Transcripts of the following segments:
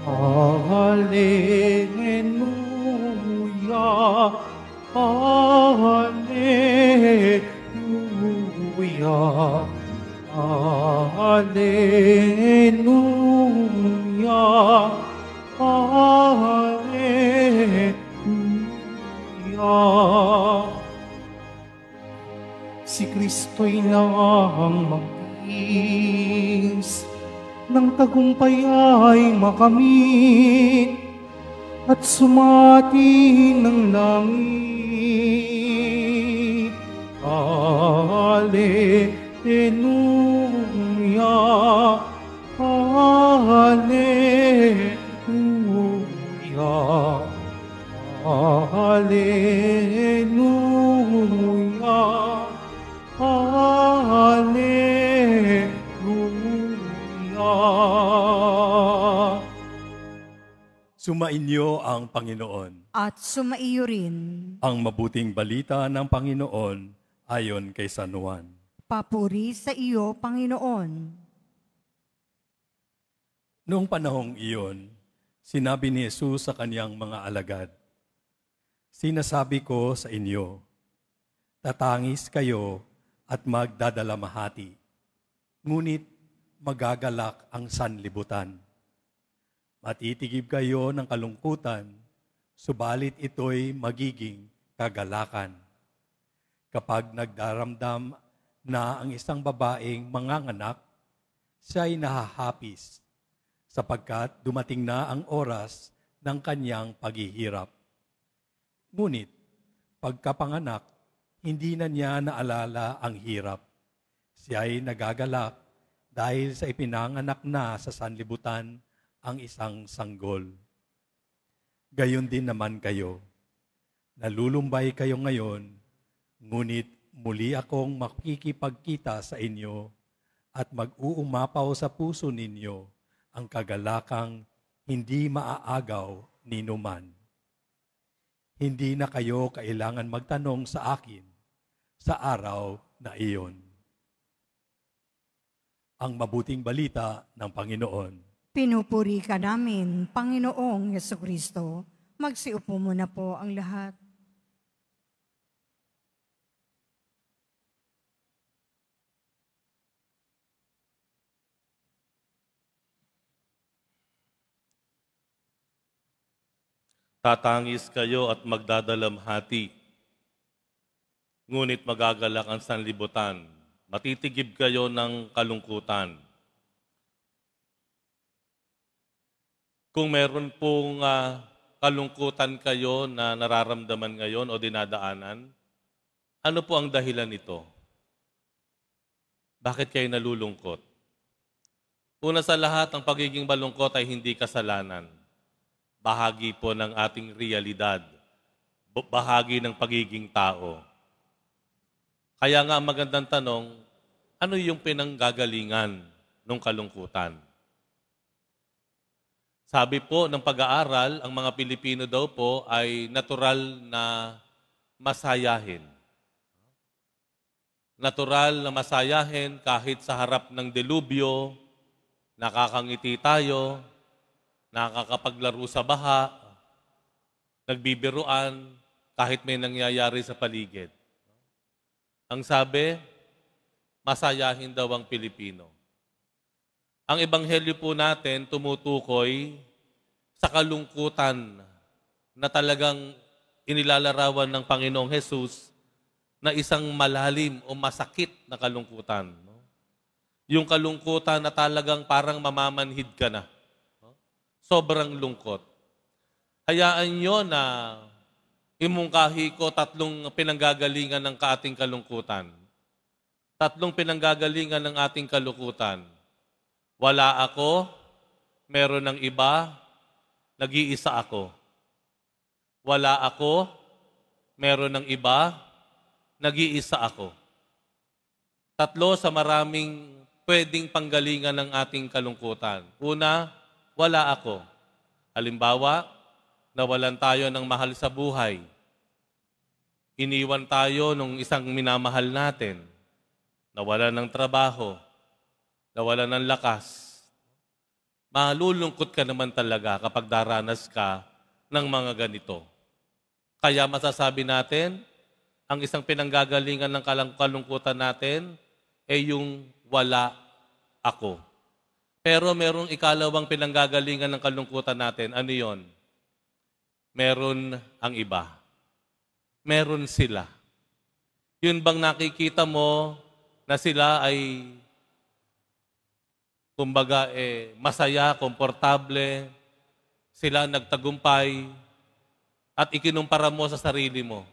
Hallelujah, Hallelujah, Hallelujah, Hallelujah. Si Kristo'y nang magtiis, ng tagumpay ay makamit, at sumati ng langit. Hallelujah, Hallelujah, Hallelujah, Hallelujah. Sumainyo ang Panginoon. At sumaiyo rin. Ang mabuting balita ng Panginoon ayon kay San Juan. Papuri sa iyo, Panginoon. Noong panahong iyon, sinabi ni Jesus sa kaniyang mga alagad, "Sinasabi ko sa inyo, tatangis kayo at magdadalamhati, ngunit magagalak ang sanlibutan. Matitigib kayo ng kalungkutan, subalit ito'y magiging kagalakan. Kapag nagdaramdam na ang isang babaeng manganganak, siya'y nahahapis, sapagkat dumating na ang oras ng kanyang paghihirap. Ngunit, pagkapanganak, hindi na niya naalala ang hirap. Siya'y nagagalak dahil sa ipinanganak na sa sanlibutan ang isang sanggol. Gayon din naman kayo. Nalulumbay kayo ngayon, ngunit muli akong makikipagkita sa inyo at mag-uumapaw sa puso ninyo ang kagalakang hindi maaagaw ni numan. Hindi na kayo kailangan magtanong sa akin sa araw na iyon." Ang mabuting balita ng Panginoon. Pinupuri ka namin, Panginoong Jesucristo. Magsiupo muna po ang lahat. Tatangis kayo at magdadalamhati, ngunit magagalak ang sanlibutan. Matitigib kayo ng kalungkutan. Kung meron pong kalungkutan kayo na nararamdaman ngayon o dinadaanan, ano po ang dahilan nito? Bakit kayo nalulungkot? Una sa lahat, ang pagiging malungkot ay hindi kasalanan. Bahagi po ng ating realidad. Bahagi ng pagiging tao. Kaya nga ang magandang tanong, ano yung pinanggagalingan ng kalungkutan? Sabi po ng pag-aaral, ang mga Pilipino daw po ay natural na masayahin. Natural na masayahin kahit sa harap ng delubyo, nakakangiti tayo, nakakapaglaro sa baha, nagbibiruan kahit may nangyayari sa paligid. Ang sabi, masayahin daw ang Pilipino. Ang ebanghelyo po natin tumutukoy sa kalungkutan na talagang inilalarawan ng Panginoong Hesus na isang malalim o masakit na kalungkutan. Yung kalungkutan na talagang parang mamamanhid ka na. Sobrang lungkot. Hayaan nyo na imungkahi ko 3 pinanggagalingan ng ating kalungkutan. 3 pinanggagalingan ng ating kalungkutan. Wala ako, meron ng iba, nag-iisa ako. Wala ako, meron ng iba, nag-iisa ako. 3 sa maraming pwedeng panggalingan ng ating kalungkutan. Una, wala ako. Halimbawa, nawalan tayo ng mahal sa buhay. Iniwan tayo ng isang minamahal natin. Nawalan ng trabaho. Nawalan ng lakas. malulungkot ka naman talaga kapag daranas ka ng mga ganito. Kaya masasabi natin, ang isang pinanggagalingan ng kalungkutan natin ay yung wala ako. Pero merong ikalawang pinanggagalingan ng kalungkutan natin. Ano yon? Meron ang iba. Meron sila. Yun bang nakikita mo na sila ay kumbaga masaya, komportable, sila nagtagumpay, at ikinumpara mo sa sarili mo.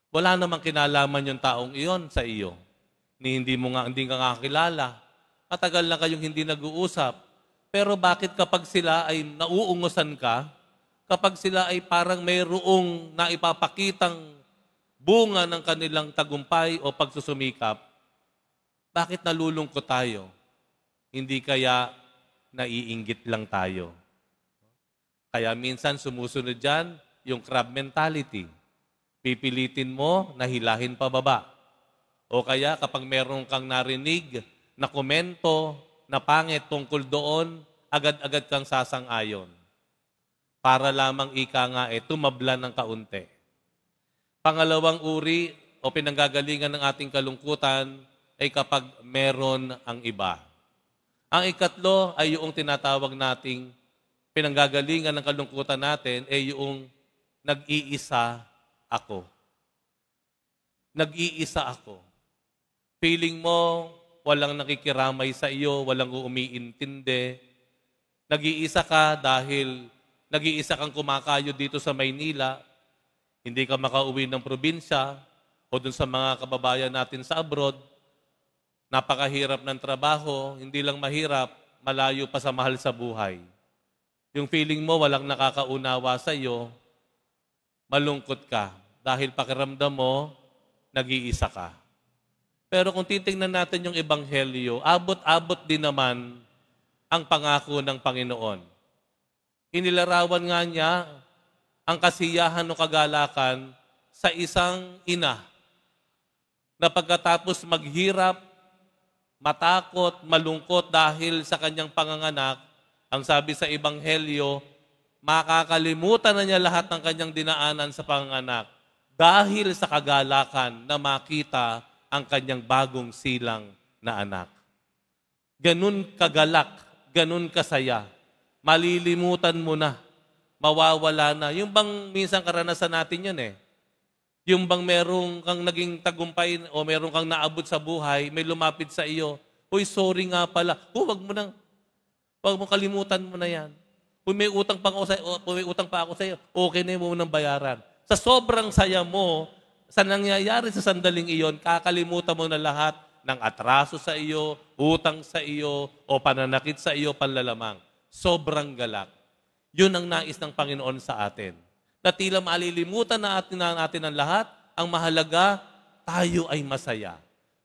Wala namang kinalaman yung taong iyon sa iyo. Hindi ka nga kilala. Matagal na kayong hindi nag-uusap. Pero bakit kapag sila ay nauungusan ka, kapag sila ay parang mayroong naipapakitang bunga ng kanilang tagumpay o pagsusumikap, bakit nalulungkot tayo? Hindi kaya naiinggit lang tayo? Kaya minsan sumusunod dyan yung crab mentality. Pipilitin mo na hilahin pababa. O kaya kapag meron kang narinig na komento na pangit tungkol doon, agad-agad kang sasang-ayon. Para lamang ika nga tumabla ng kaunti. Pangalawang uri o pinanggagalingan ng ating kalungkutan ay kapag meron ang iba. Ang ikatlo ay yung tinatawag nating pinanggagalingan ng kalungkutan natin ay yung nag-iisa ako. Nag-iisa ako. Feeling mo, walang nakikiramay sa iyo, walang umiintindi. Nag-iisa ka dahil nag-iisa kang kumakayo dito sa Maynila, hindi ka makauwi ng probinsya o dun sa mga kababayan natin sa abroad, napakahirap ng trabaho, hindi lang mahirap, malayo pa sa mahal sa buhay. Yung feeling mo walang nakakaunawa sa iyo, malungkot ka dahil pakiramdam mo, nag-iisa ka. Pero kung titingnan natin yung Ebanghelyo, abot-abot din naman ang pangako ng Panginoon. Inilarawan nga niya ang kasiyahan o kagalakan sa isang ina na pagkatapos maghirap, matakot, malungkot dahil sa kanyang panganganak, ang sabi sa Ebanghelyo, makakalimutan na niya lahat ng kanyang dinaanan sa panganganak dahil sa kagalakan na makita ang kanyang bagong silang na anak. Ganun kagalak, ganun kasaya. Malilimutan mo na, mawawala na. Yung bang minsan karanasan natin yun Yung bang merong kang naging tagumpay o merong kang naabot sa buhay, may lumapit sa iyo, uy, sorry nga pala. Huwag mo kalimutan mo na yan. Kung may utang pa ako sa iyo, okay na mo nang bayaran. Sa sobrang saya mo, sa nangyayari sa sandaling iyon, kakalimutan mo na lahat ng atraso sa iyo, utang sa iyo, o pananakit sa iyo, panlalamang. Sobrang galak. Yun ang nais ng Panginoon sa atin. Na tila malilimutan natin ang lahat, ang mahalaga, tayo ay masaya.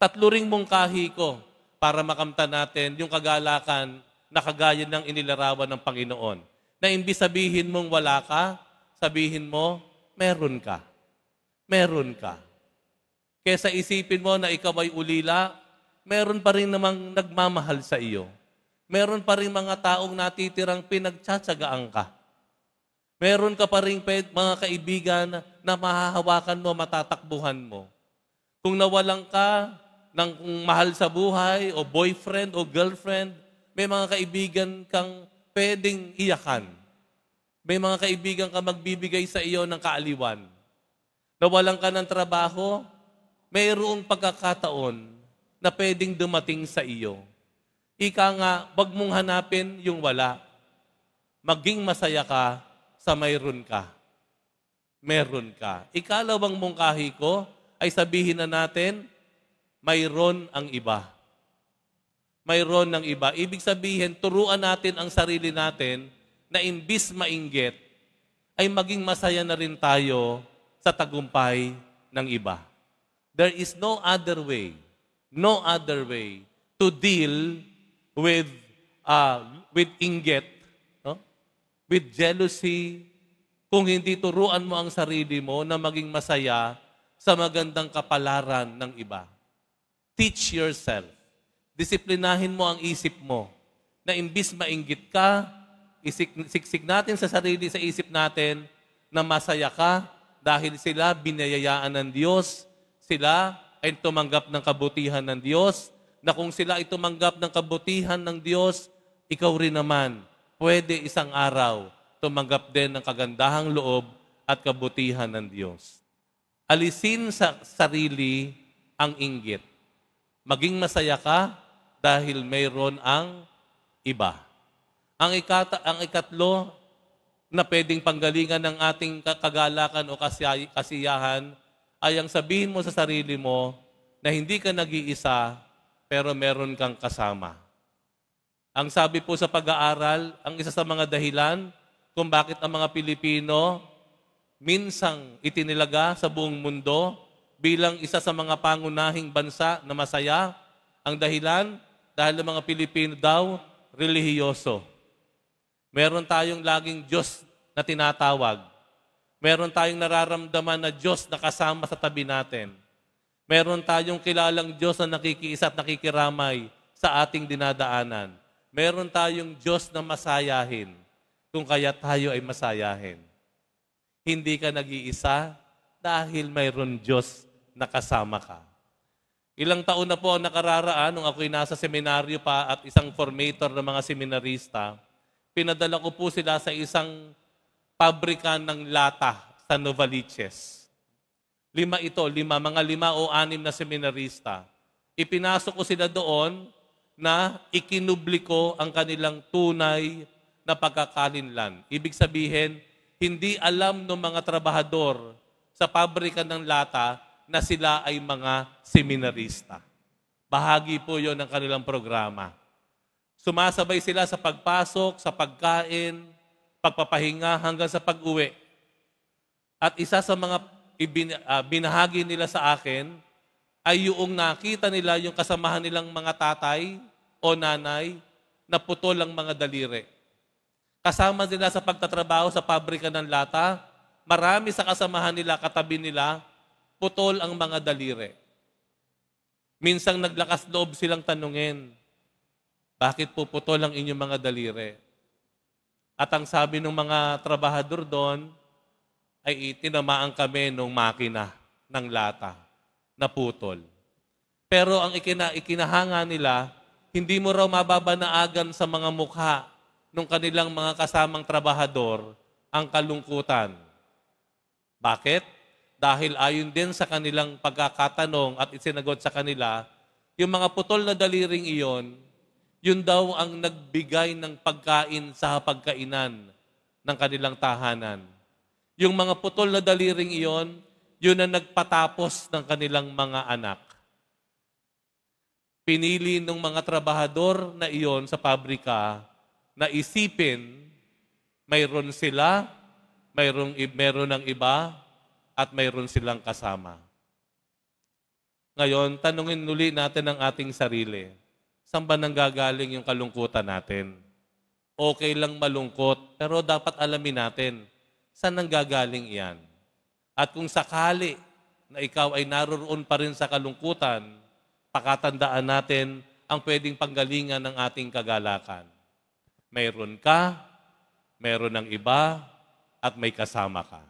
3 ring mungkahi ko para makamtan natin yung kagalakan na kagaya ng inilarawan ng Panginoon. Na imbis sabihin mong wala ka, sabihin mo, meron ka. Meron ka. Kesa isipin mo na ikaw ay ulila, meron pa rin namang nagmamahal sa iyo. Meron pa rin mga taong natitirang pinagtsatsagaan ka. Meron ka pa rin mga kaibigan na mahahawakan mo, matatakbuhan mo. Kung nawalan ka ng mahal sa buhay, o boyfriend, o girlfriend, may mga kaibigan kang pwedeng iyakan. May mga kaibigan kang magbibigay sa iyo ng kaaliwan. Nawalan ka ng trabaho, mayroong pagkakataon na pwedeng dumating sa iyo. Ika nga, wag mong hanapin yung wala. Maging masaya ka sa mayroon ka. Meron ka. Ikalawang mungkahi ko ay sabihin na natin, mayroon ang iba. Mayroon ng iba. Ibig sabihin, turuan natin ang sarili natin na imbis mainggit, ay maging masaya na rin tayo sa tagumpay ng iba. There is no other way to deal with inggit, with jealousy, kung hindi turuan mo ang sarili mo na maging masaya sa magandang kapalaran ng iba. Teach yourself. Disiplinahin mo ang isip mo. na imbis mainggit ka, siksik natin sa sarili, sa isip natin, na masaya ka dahil sila binayayaan ng Diyos, sila ay tumanggap ng kabutihan ng Diyos, na kung sila ay tumanggap ng kabutihan ng Diyos, ikaw rin naman, pwede isang araw tumanggap din ng kagandahang loob at kabutihan ng Diyos. Alisin sa sarili ang inggit. Maging masaya ka dahil mayroon ang iba. Ang ikatlo na pwedeng panggalingan ng ating kagalakan o kasiyahan ay ang sabihin mo sa sarili mo na hindi ka nag-iisa pero meron kang kasama. Ang sabi po sa pag-aaral, ang isa sa mga dahilan kung bakit ang mga Pilipino minsang itinilaga sa buong mundo bilang isa sa mga pangunahing bansa na masaya, ang dahilan dahil ang mga Pilipino daw relihiyoso. Meron tayong laging Diyos na tinatawag. Meron tayong nararamdaman na Diyos na kasama sa tabi natin. Meron tayong kilalang Diyos na nakikiisa at nakikiramay sa ating dinadaanan. Meron tayong Diyos na masayahin, kung kaya tayo ay masayahin. Hindi ka nag-iisa dahil mayroon Diyos na kasama ka. Ilang taon na po ang nakararaan nung ako'y nasa seminaryo pa at isang formator ng mga seminarista, pinadala ko po sila sa isang pabrika ng lata sa Novaliches. Mga 5 o 6 na seminarista. Ipinasok ko sila doon na ikinubli ko ang kanilang tunay na pagkakalinlan. Ibig sabihin, hindi alam ng mga trabahador sa pabrika ng lata na sila ay mga seminarista. Bahagi po yon ng kanilang programa. Sumasabay sila sa pagpasok, sa pagkain, pagpapahinga hanggang sa pag-uwi. At isa sa mga binahagi nila sa akin ay yung nakita nila yung kasamahan nilang mga tatay o nanay na putol ang mga daliri. Kasama nila sa pagtatrabaho sa pabrika ng lata, marami sa kasamahan nila, katabi nila, putol ang mga daliri. Minsang naglakas loob silang tanungin, bakit po putol ang inyong mga daliri? At ang sabi ng mga trabahador doon, ay tinamaan kami ng makina ng lata na putol. Pero ang ikinahanga nila, hindi mo raw mababanaagan sa mga mukha ng kanilang mga kasamang trabahador ang kalungkutan. Bakit? Dahil ayon din sa kanilang pagkakatanong at isinagot sa kanila, yung mga putol na daliring iyon, yun daw ang nagbigay ng pagkain sa hapagkainan ng kanilang tahanan. Yung mga putol na daliring iyon, yun ang nagpatapos ng kanilang mga anak. Pinili ng mga trabahador na iyon sa pabrika na isipin, mayroon sila, mayroon ng iba, at mayroon silang kasama. Ngayon, tanungin uli natin ang ating sarili. Saan ba nanggagaling yung kalungkutan natin? Okay lang malungkot, pero dapat alamin natin, saan nanggagaling iyan? At kung sakali na ikaw ay naroon pa rin sa kalungkutan, pakatandaan natin ang pwedeng panggalingan ng ating kagalakan. Mayroon ka, mayroon ng iba, at may kasama ka.